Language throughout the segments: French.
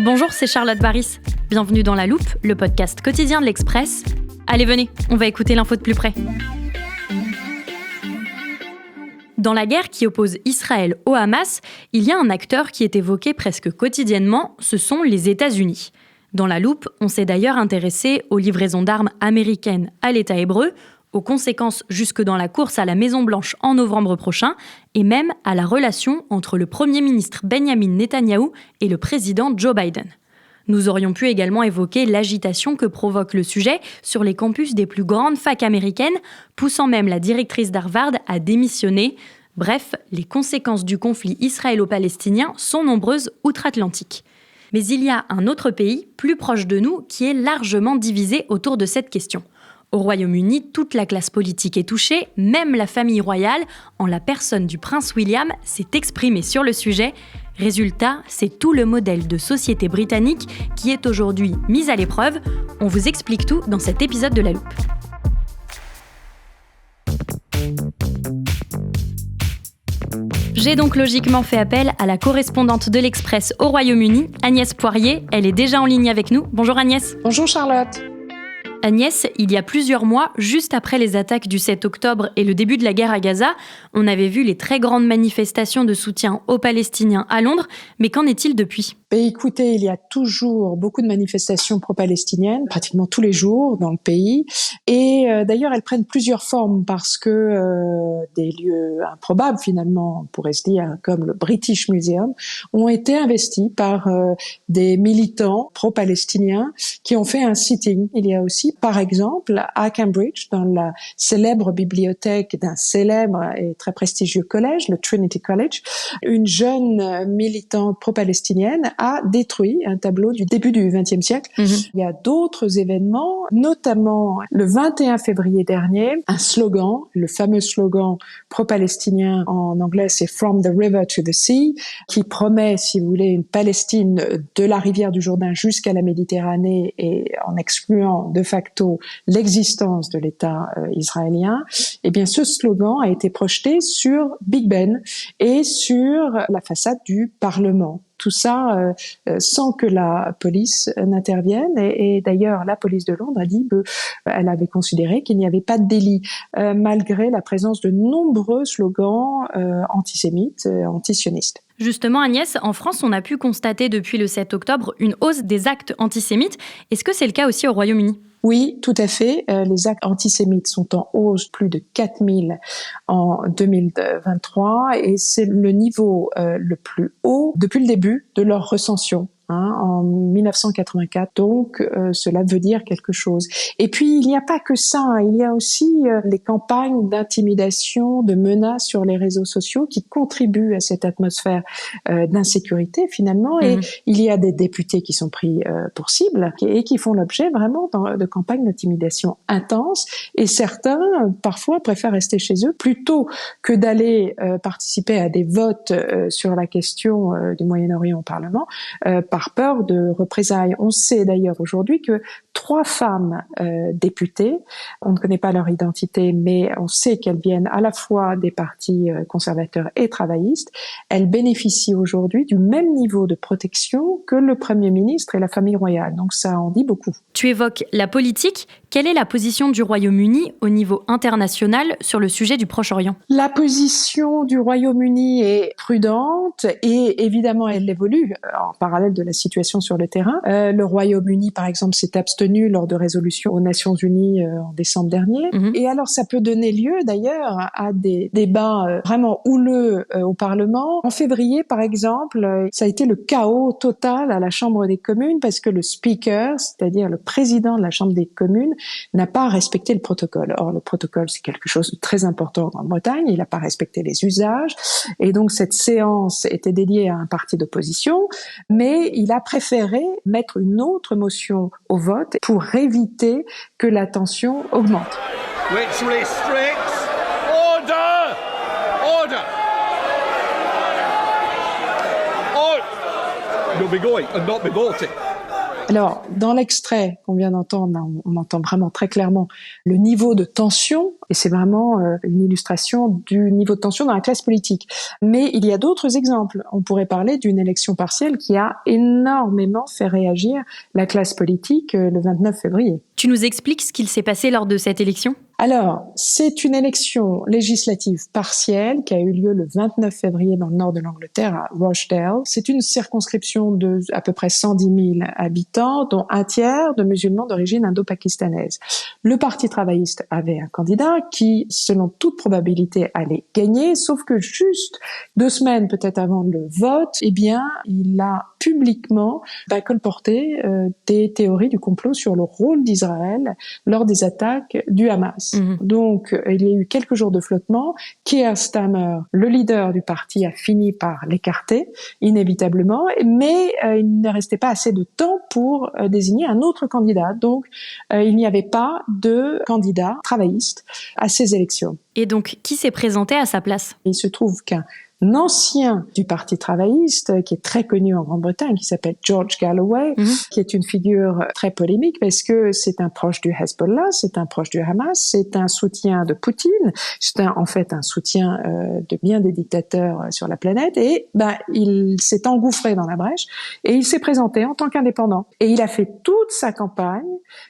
Bonjour, c'est Charlotte Baris. Bienvenue dans La Loupe, le podcast quotidien de l'Express. Allez, venez, on va écouter l'info de plus près. Dans la guerre qui oppose Israël au Hamas, il y a un acteur qui est évoqué presque quotidiennement, ce sont les États-Unis. Dans La Loupe, on s'est d'ailleurs intéressé aux livraisons d'armes américaines à l'État hébreu, aux conséquences jusque dans la course à la Maison-Blanche en novembre prochain, et même à la relation entre le Premier ministre Benjamin Netanyahou et le président Joe Biden. Nous aurions pu également évoquer l'agitation que provoque le sujet sur les campus des plus grandes facs américaines, poussant même la directrice d'Harvard à démissionner. Bref, les conséquences du conflit israélo-palestinien sont nombreuses outre-Atlantique. Mais il y a un autre pays, plus proche de nous, qui est largement divisé autour de cette question. Au Royaume-Uni, toute la classe politique est touchée, même la famille royale, en la personne du prince William, s'est exprimée sur le sujet. Résultat, c'est tout le modèle de société britannique qui est aujourd'hui mis à l'épreuve. On vous explique tout dans cet épisode de La Loupe. J'ai donc logiquement fait appel à la correspondante de l'Express au Royaume-Uni, Agnès Poirier. Elle est déjà en ligne avec nous. Bonjour Agnès. Bonjour Charlotte. Agnès, il y a plusieurs mois, juste après les attaques du 7 octobre et le début de la guerre à Gaza, on avait vu les très grandes manifestations de soutien aux Palestiniens à Londres. Mais qu'en est-il depuis ? Écoutez, il y a toujours beaucoup de manifestations pro-palestiniennes, pratiquement tous les jours dans le pays. Et d'ailleurs, elles prennent plusieurs formes parce que des lieux improbables, finalement, on pourrait se dire, comme le British Museum, ont été investis par des militants pro-palestiniens qui ont fait un sitting. Il y a aussi, par exemple, à Cambridge, dans la célèbre bibliothèque d'un célèbre et très prestigieux collège, le Trinity College, une jeune militante pro-palestinienne a détruit un tableau du début du XXe siècle. Il y a d'autres événements, notamment le 21 février dernier, un slogan, le fameux slogan pro-palestinien en anglais, c'est From the River to the Sea, qui promet, si vous voulez, une Palestine de la rivière du Jourdain jusqu'à la Méditerranée et en excluant de facto l'existence de l'État israélien. Eh bien, ce slogan a été projeté sur Big Ben et sur la façade du Parlement. Tout ça sans que la police n'intervienne. Et d'ailleurs, la police de Londres a dit qu'elle avait considéré qu'il n'y avait pas de délit, malgré la présence de nombreux slogans antisémites, antisionistes. Justement, Agnès, en France, on a pu constater depuis le 7 octobre une hausse des actes antisémites. Est-ce que c'est le cas aussi au Royaume-Uni ? Oui, tout à fait. Les actes antisémites sont en hausse, plus de 4000 en 2023, et c'est le niveau le plus haut depuis le début de leur recension. En 1984, donc cela veut dire quelque chose. Et puis il n'y a pas que ça, il y a aussi les campagnes d'intimidation, de menaces sur les réseaux sociaux qui contribuent à cette atmosphère d'insécurité finalement. Et il y a des députés qui sont pris pour cible et qui font l'objet vraiment de campagnes d'intimidation intenses. Et certains parfois préfèrent rester chez eux plutôt que d'aller participer à des votes sur la question du Moyen-Orient au Parlement. Par peur de représailles. On sait d'ailleurs aujourd'hui que 3 femmes députées, on ne connaît pas leur identité, mais on sait qu'elles viennent à la fois des partis conservateurs et travaillistes, elles bénéficient aujourd'hui du même niveau de protection que le Premier ministre et la famille royale. Donc ça en dit beaucoup. Tu évoques la politique. Quelle est la position du Royaume-Uni au niveau international sur le sujet du Proche-Orient ? La position du Royaume-Uni est prudente et évidemment elle évolue en parallèle de la situation sur le terrain. Le Royaume-Uni, par exemple, s'est abstenu lors de résolutions aux Nations Unies en décembre dernier. Et alors ça peut donner lieu d'ailleurs à des débats vraiment houleux au Parlement. En février, par exemple, ça a été le chaos total à la Chambre des communes parce que le Speaker, c'est-à-dire le président de la Chambre des communes, n'a pas respecté le protocole. Or, le protocole, c'est quelque chose de très important en Bretagne. Il n'a pas respecté les usages. Et donc, cette séance était dédiée à un parti d'opposition. Mais il a préféré mettre une autre motion au vote pour éviter que la tension augmente. Which restricts order! Order! You'll be going and not be voting. Alors, dans l'extrait qu'on vient d'entendre, on entend vraiment très clairement le niveau de tension Et c'est vraiment une illustration du niveau de tension dans la classe politique. Mais il y a d'autres exemples. On pourrait parler d'une élection partielle qui a énormément fait réagir la classe politique le 29 février. Tu nous expliques ce qu'il s'est passé lors de cette élection ? Alors, c'est une élection législative partielle qui a eu lieu le 29 février dans le nord de l'Angleterre, à Rochdale. C'est une circonscription de à peu près 110 000 habitants, dont un tiers de musulmans d'origine indo-pakistanaise. Le Parti travailliste avait un candidat qui, selon toute probabilité, allait gagner, sauf que juste 2 semaines peut-être avant le vote, eh bien, il a publiquement colporté des théories du complot sur le rôle d'Israël lors des attaques du Hamas. Donc, il y a eu quelques jours de flottement. Keir Starmer, le leader du parti, a fini par l'écarter, inévitablement, mais il ne restait pas assez de temps pour désigner un autre candidat. Donc, il n'y avait pas de candidat travailliste à ces élections. Et donc, qui s'est présenté à sa place ? Il se trouve qu'un ancien du Parti travailliste, qui est très connu en Grande-Bretagne, qui s'appelle George Galloway, qui est une figure très polémique parce que c'est un proche du Hezbollah, c'est un proche du Hamas, c'est un soutien de Poutine, c'est en fait un soutien de bien des dictateurs sur la planète, et il s'est engouffré dans la brèche et il s'est présenté en tant qu'indépendant. Et il a fait toute sa campagne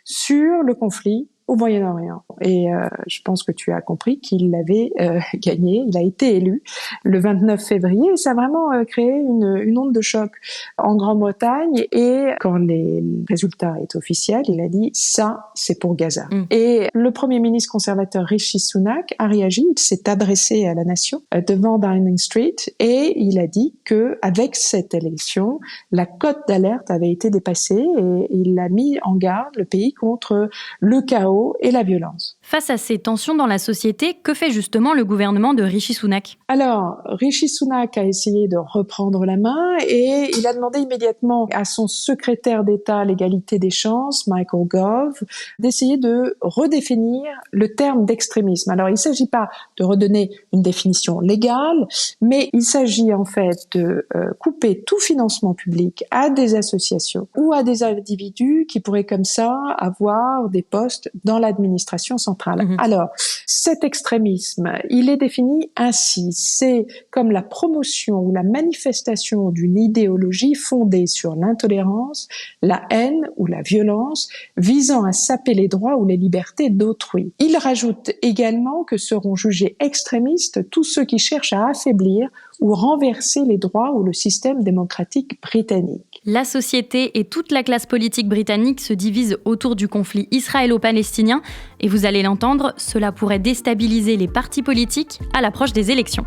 sur le conflit au Moyen-Orient. Et je pense que tu as compris qu'il avait gagné, il a été élu le 29 février, et ça a vraiment créé une onde de choc en Grande-Bretagne, et quand les résultats étaient officiels, il a dit « ça, c'est pour Gaza ». Et le Premier ministre conservateur Rishi Sunak a réagi, il s'est adressé à la nation devant Downing Street, et il a dit que avec cette élection, la cote d'alerte avait été dépassée, et il a mis en garde le pays contre le chaos et la violence. Face à ces tensions dans la société, que fait justement le gouvernement de Rishi Sunak ? Alors, Rishi Sunak a essayé de reprendre la main et il a demandé immédiatement à son secrétaire d'État à l'égalité des chances, Michael Gove, d'essayer de redéfinir le terme d'extrémisme. Alors, il ne s'agit pas de redonner une définition légale, mais il s'agit en fait de couper tout financement public à des associations ou à des individus qui pourraient comme ça avoir des postes dans l'administration centrale. Alors, cet extrémisme, il est défini ainsi. C'est comme la promotion ou la manifestation d'une idéologie fondée sur l'intolérance, la haine ou la violence, visant à saper les droits ou les libertés d'autrui. Il rajoute également que seront jugés extrémistes tous ceux qui cherchent à affaiblir ou renverser les droits ou le système démocratique britannique. La société et toute la classe politique britannique se divisent autour du conflit israélo-palestinien, et vous allez l'entendre, cela pourrait déstabiliser les partis politiques à l'approche des élections.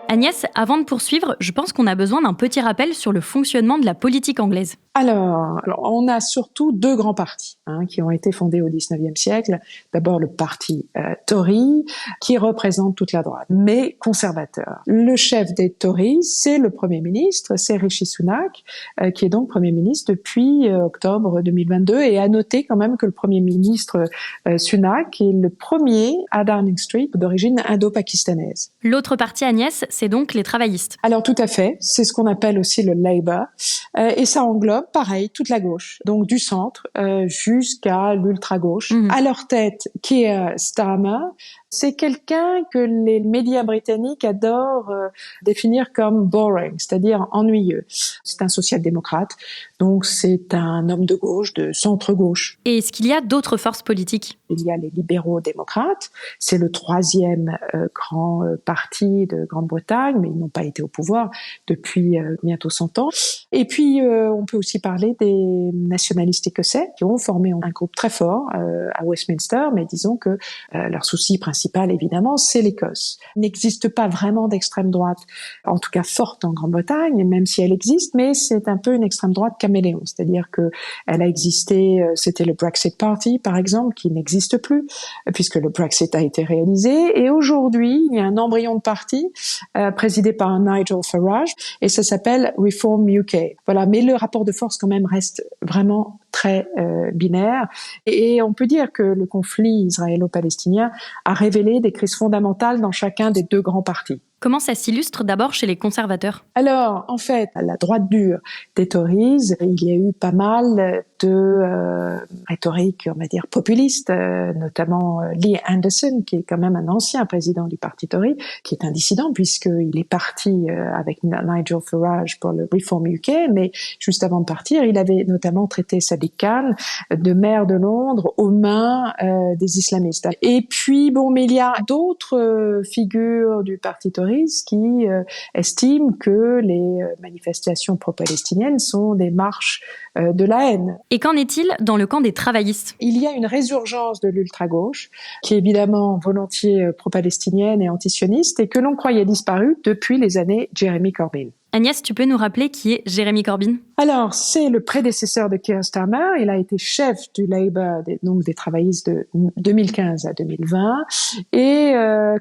Agnès, avant de poursuivre, je pense qu'on a besoin d'un petit rappel sur le fonctionnement de la politique anglaise. Alors, on a surtout 2 grands partis qui ont été fondés au XIXe siècle. D'abord le parti Tory, qui représente toute la droite, mais conservateur. Le chef des Tories, c'est le Premier ministre, c'est Rishi Sunak, qui est donc Premier ministre depuis octobre 2022. Et à noter quand même que le Premier ministre Sunak est le premier à Downing Street d'origine indo-pakistanaise. L'autre parti, Agnès, c'est donc les travaillistes. Alors tout à fait, c'est ce qu'on appelle aussi le Labour, et ça englobe pareil toute la gauche, donc du centre jusqu'à l'ultra-gauche. À leur tête, Keir Starmer, c'est quelqu'un que les médias britanniques adorent définir comme boring, c'est-à-dire ennuyeux. C'est un social-démocrate, donc c'est un homme de gauche, de centre-gauche. Et est-ce qu'il y a d'autres forces politiques ? Il y a les libéraux-démocrates, c'est le 3e grand parti de Grande-Bretagne, mais ils n'ont pas été au pouvoir depuis bientôt 100 ans. Et puis, on peut aussi parler des nationalistes écossais qui ont formé un groupe très fort à Westminster, mais disons que leur souci principal, évidemment, c'est l'Écosse. Il n'existe pas vraiment d'extrême droite, en tout cas forte en Grande-Bretagne, même si elle existe, mais c'est un peu une extrême droite caméléon, c'est-à-dire que elle a existé, c'était le Brexit Party, par exemple, qui n'existe plus, puisque le Brexit a été réalisé, et aujourd'hui, il y a un embryon de parti présidé par Nigel Farage, et ça s'appelle Reform UK. Voilà, mais le rapport de force quand même reste vraiment très binaire, et on peut dire que le conflit israélo-palestinien a révélé des crises fondamentales dans chacun des 2 grands partis. Comment ça s'illustre d'abord chez les conservateurs ? Alors, en fait, à la droite dure des Tories, il y a eu pas mal de rhétorique, on va dire, populiste, notamment Lee Anderson, qui est quand même un ancien président du parti Tory, qui est un dissident puisqu'il est parti avec Nigel Farage pour le Reform UK, mais juste avant de partir, il avait notamment traité Sadiq Khan de maire de Londres aux mains des islamistes. Et puis, mais il y a d'autres figures du parti Tory qui estiment que les manifestations pro-palestiniennes sont des marches de la haine. Et qu'en est-il dans le camp des travaillistes ? Il y a une résurgence de l'ultra-gauche, qui est évidemment volontiers pro-palestinienne et antisioniste, et que l'on croyait disparue depuis les années Jeremy Corbyn. Agnès, tu peux nous rappeler qui est Jeremy Corbyn ? Alors, c'est le prédécesseur de Keir Starmer. Il a été chef du Labour, donc des travaillistes de 2015 à 2020. Et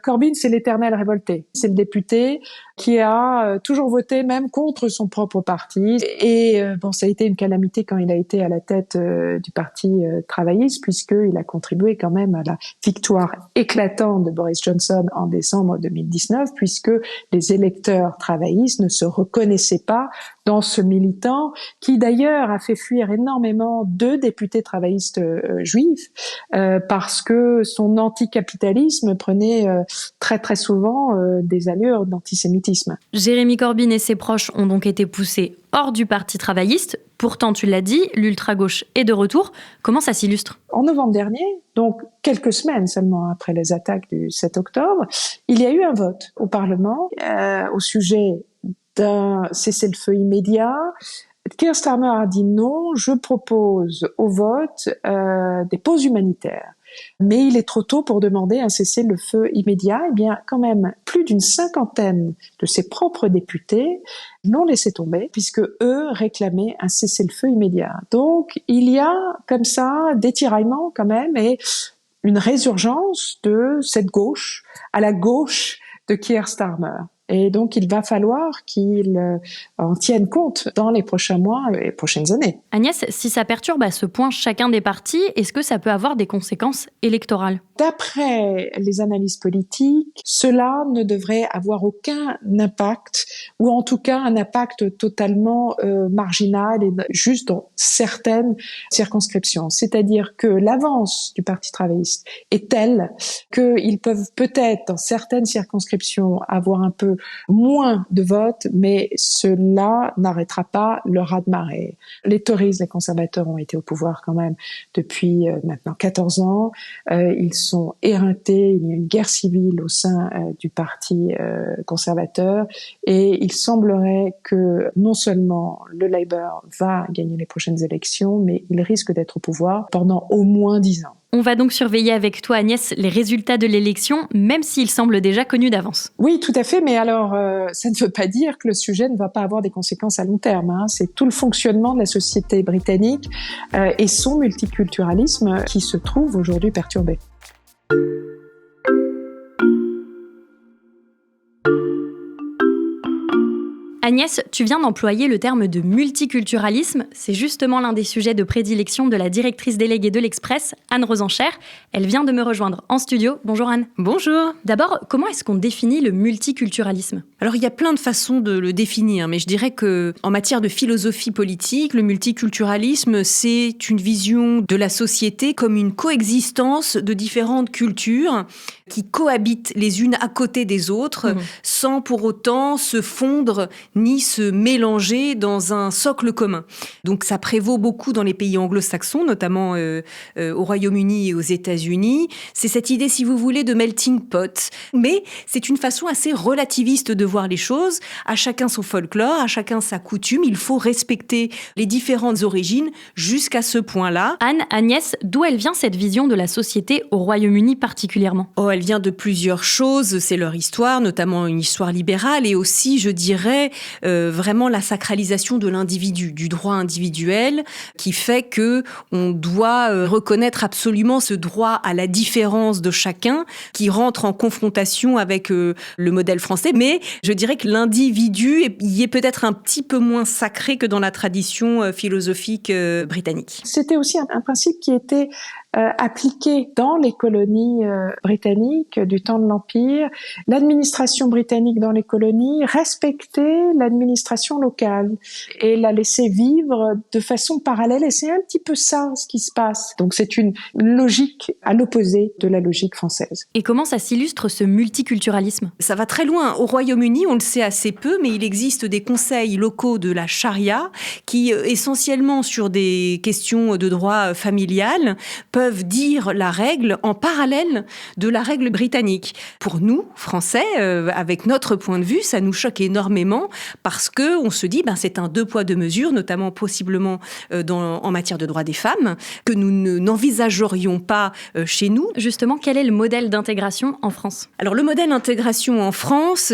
Corbyn, c'est l'éternel révolté. C'est le député qui a toujours voté même contre son propre parti. Et ça a été une calamité quand il a été à la tête du parti travailliste, puisqu'il a contribué quand même à la victoire éclatante de Boris Johnson en décembre 2019, puisque les électeurs travaillistes ne se reconnaissaient pas dans ce militant qui d'ailleurs a fait fuir énormément de députés travaillistes juifs parce que son anticapitalisme prenait très très souvent des allures d'antisémitisme. Jeremy Corbyn et ses proches ont donc été poussés hors du parti travailliste. Pourtant, tu l'as dit, l'ultra-gauche est de retour. Comment ça s'illustre ? En novembre dernier, donc quelques semaines seulement après les attaques du 7 octobre, il y a eu un vote au Parlement au sujet d'un cessez-le-feu immédiat. Keir Starmer a dit non, je propose au vote des pauses humanitaires. Mais il est trop tôt pour demander un cessez-le-feu immédiat. Eh bien, quand même, plus d'une cinquantaine de ses propres députés l'ont laissé tomber, puisque eux réclamaient un cessez-le-feu immédiat. Donc, il y a comme ça des tiraillements quand même et une résurgence de cette gauche à la gauche de Keir Starmer. Et donc, il va falloir qu'il en tienne compte dans les prochains mois et prochaines années. Agnès, si ça perturbe à ce point chacun des partis, est-ce que ça peut avoir des conséquences électorales ? D'après les analyses politiques, cela ne devrait avoir aucun impact, ou en tout cas un impact totalement marginal et juste dans certaines circonscriptions. C'est-à-dire que l'avance du Parti travailliste est telle qu'ils peuvent peut-être dans certaines circonscriptions avoir un peu moins de votes, mais cela n'arrêtera pas le raz-de-marée. Les Tories, les conservateurs ont été au pouvoir quand même depuis maintenant 14 ans. Ils sont éreintés, il y a une guerre civile au sein du parti conservateur et il semblerait que non seulement le Labour va gagner les prochaines élections, mais il risque d'être au pouvoir pendant au moins 10 ans. On va donc surveiller avec toi, Agnès, les résultats de l'élection, même s'ils semblent déjà connus d'avance. Oui, tout à fait, mais alors ça ne veut pas dire que le sujet ne va pas avoir des conséquences à long terme. C'est tout le fonctionnement de la société britannique et son multiculturalisme qui se trouve aujourd'hui perturbé. Agnès, tu viens d'employer le terme de multiculturalisme. C'est justement l'un des sujets de prédilection de la directrice déléguée de l'Express, Anne Rosencher. Elle vient de me rejoindre en studio. Bonjour Anne. Bonjour. D'abord, comment est-ce qu'on définit le multiculturalisme ? Alors, il y a plein de façons de le définir, mais je dirais que en matière de philosophie politique, le multiculturalisme, c'est une vision de la société comme une coexistence de différentes cultures qui cohabitent les unes à côté des autres, sans pour autant se fondre ni se mélanger dans un socle commun. Donc ça prévaut beaucoup dans les pays anglo-saxons, notamment au Royaume-Uni et aux États-Unis. C'est cette idée, si vous voulez, de melting pot. Mais c'est une façon assez relativiste de voir les choses. À chacun son folklore, à chacun sa coutume. Il faut respecter les différentes origines jusqu'à ce point-là. Anne, Agnès, d'où elle vient cette vision de la société au Royaume-Uni particulièrement ? Elle vient de plusieurs choses. C'est leur histoire, notamment une histoire libérale et aussi, je dirais, vraiment la sacralisation de l'individu, du droit individuel, qui fait que on doit reconnaître absolument ce droit à la différence de chacun, qui rentre en confrontation avec le modèle français. Mais je dirais que l'individu y est peut-être un petit peu moins sacré que dans la tradition philosophique britannique. C'était aussi un principe qui était appliquée dans les colonies britanniques du temps de l'Empire. L'administration britannique dans les colonies respectait l'administration locale et la laissait vivre de façon parallèle. Et c'est un petit peu ça ce qui se passe. Donc c'est une logique à l'opposé de la logique française. Et comment ça s'illustre ce multiculturalisme ? Ça va très loin. Au Royaume-Uni, on le sait assez peu, mais il existe des conseils locaux de la charia qui, essentiellement sur des questions de droit familial, peuvent dire la règle en parallèle de la règle britannique. Pour nous, Français, avec notre point de vue, ça nous choque énormément parce que on se dit, c'est un deux poids deux mesures, notamment possiblement en matière de droits des femmes, que nous n'envisagerions pas chez nous. Justement, quel est le modèle d'intégration en France ? Alors le modèle d'intégration en France,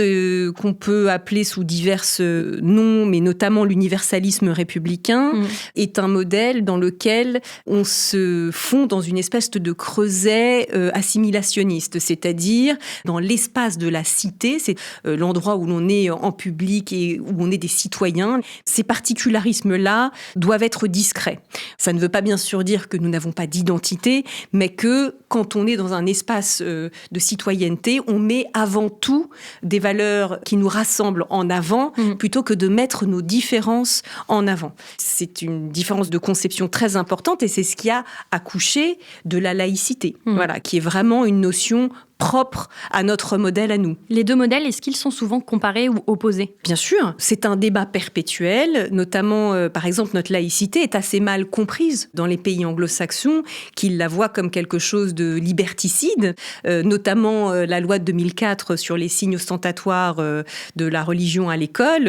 qu'on peut appeler sous divers noms, mais notamment l'universalisme républicain, est un modèle dans lequel on se fond dans une espèce de creuset assimilationniste, c'est-à-dire dans l'espace de la cité, c'est l'endroit où l'on est en public et où on est des citoyens. Ces particularismes-là doivent être discrets. Ça ne veut pas bien sûr dire que nous n'avons pas d'identité, mais que quand on est dans un espace de citoyenneté, on met avant tout des valeurs qui nous rassemblent en avant, plutôt que de mettre nos différences en avant. C'est une différence de conception très importante et c'est ce qui a accouché de la laïcité, voilà, qui est vraiment une notion propre à notre modèle à nous. Les deux modèles, est-ce qu'ils sont souvent comparés ou opposés ? Bien sûr, c'est un débat perpétuel, notamment, par exemple, notre laïcité est assez mal comprise dans les pays anglo-saxons, qui la voient comme quelque chose de liberticide, notamment la loi de 2004 sur les signes ostentatoires de la religion à l'école.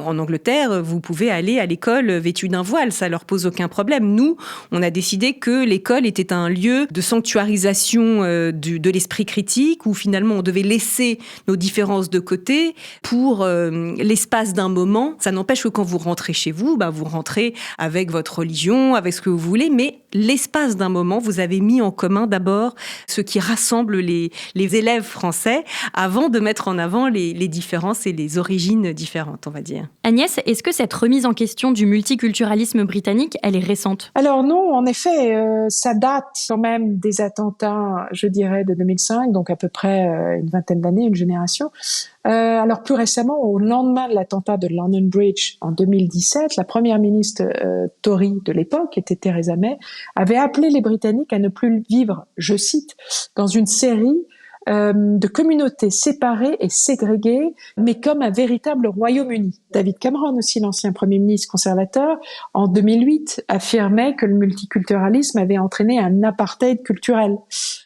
En Angleterre, vous pouvez aller à l'école vêtu d'un voile, ça leur pose aucun problème. Nous, on a décidé que l'école était un lieu de sanctuarisation de l'esprit critique, où finalement on devait laisser nos différences de côté pour l'espace d'un moment. Ça n'empêche que quand vous rentrez chez vous, vous rentrez avec votre religion, avec ce que vous voulez, mais l'espace d'un moment, vous avez mis en commun d'abord ce qui rassemble les élèves français avant de mettre en avant les différences et les origines différentes, on va dire. Agnès, est-ce que cette remise en question du multiculturalisme britannique, elle est récente ? Alors non, en effet, ça date quand même des attentats, je dirais, de 2005, donc à peu près une vingtaine d'années, une génération. Alors plus récemment, au lendemain de l'attentat de London Bridge en 2017, la première ministre Tory de l'époque, qui était Theresa May, avait appelé les Britanniques à ne plus vivre, je cite, dans une série de communautés séparées et ségrégées, mais comme un véritable Royaume-Uni. David Cameron, aussi l'ancien Premier ministre conservateur, en 2008, affirmait que le multiculturalisme avait entraîné un apartheid culturel.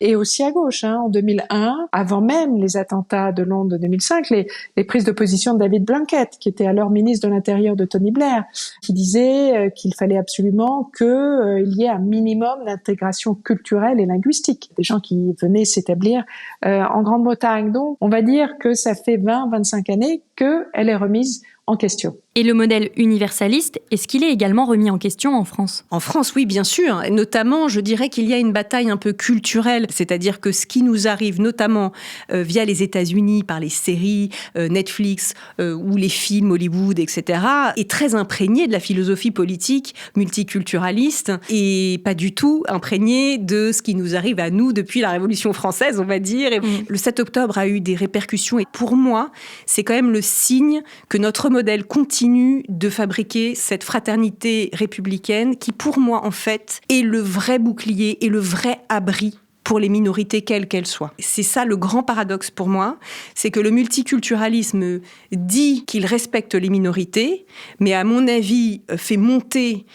Et aussi à gauche, en 2001, avant même les attentats de Londres de 2005, les prises de position de David Blunkett, qui était alors ministre de l'Intérieur de Tony Blair, qui disait qu'il fallait absolument qu'il y ait un minimum d'intégration culturelle et linguistique. Des gens qui venaient s'établir en Grande-Bretagne. Donc, on va dire que ça fait 20-25 années qu'elle est remise en question. Et le modèle universaliste, est-ce qu'il est également remis en question en France ? En France, oui, bien sûr. Et notamment, je dirais qu'il y a une bataille un peu culturelle, c'est-à-dire que ce qui nous arrive, notamment via les États-Unis, par les séries Netflix ou les films Hollywood, etc., est très imprégné de la philosophie politique multiculturaliste et pas du tout imprégné de ce qui nous arrive à nous depuis la Révolution française, on va dire. Et le 7 octobre a eu des répercussions et pour moi, c'est quand même le signe que notre modèle continue de fabriquer cette fraternité républicaine qui, pour moi, en fait, est le vrai bouclier et le vrai abri pour les minorités, quelles qu'elles soient. C'est ça le grand paradoxe pour moi, c'est que le multiculturalisme dit qu'il respecte les minorités, mais à mon avis fait monter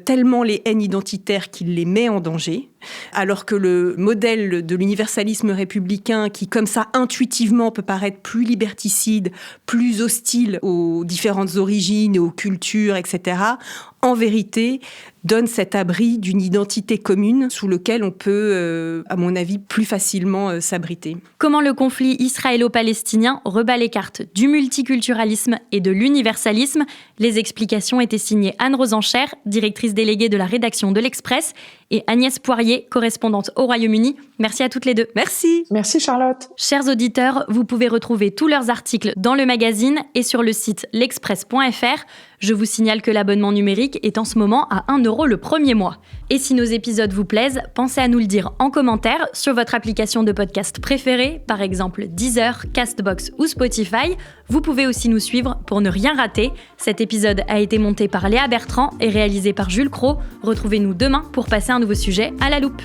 tellement les haines identitaires qu'il les met en danger, alors que le modèle de l'universalisme républicain, qui comme ça intuitivement peut paraître plus liberticide, plus hostile aux différentes origines et aux cultures, etc., en vérité, donne cet abri d'une identité commune sous lequel on peut, à mon avis, plus facilement s'abriter. Comment le conflit israélo-palestinien rebat les cartes du multiculturalisme et de l'universalisme ? Les explications étaient signées Anne-Rose Ancher, directrice déléguée de la rédaction de l'Express, et Agnès Poirier, correspondante au Royaume-Uni. Merci à toutes les deux. Merci. Merci Charlotte. Chers auditeurs, vous pouvez retrouver tous leurs articles dans le magazine et sur le site l'express.fr. Je vous signale que l'abonnement numérique est en ce moment à 1 € le premier mois. Et si nos épisodes vous plaisent, pensez à nous le dire en commentaire sur votre application de podcast préférée, par exemple Deezer, Castbox ou Spotify. Vous pouvez aussi nous suivre pour ne rien rater. Cet épisode a été monté par Léa Bertrand et réalisé par Jules Cros. Retrouvez-nous demain pour passer un nouveau sujet à la loupe.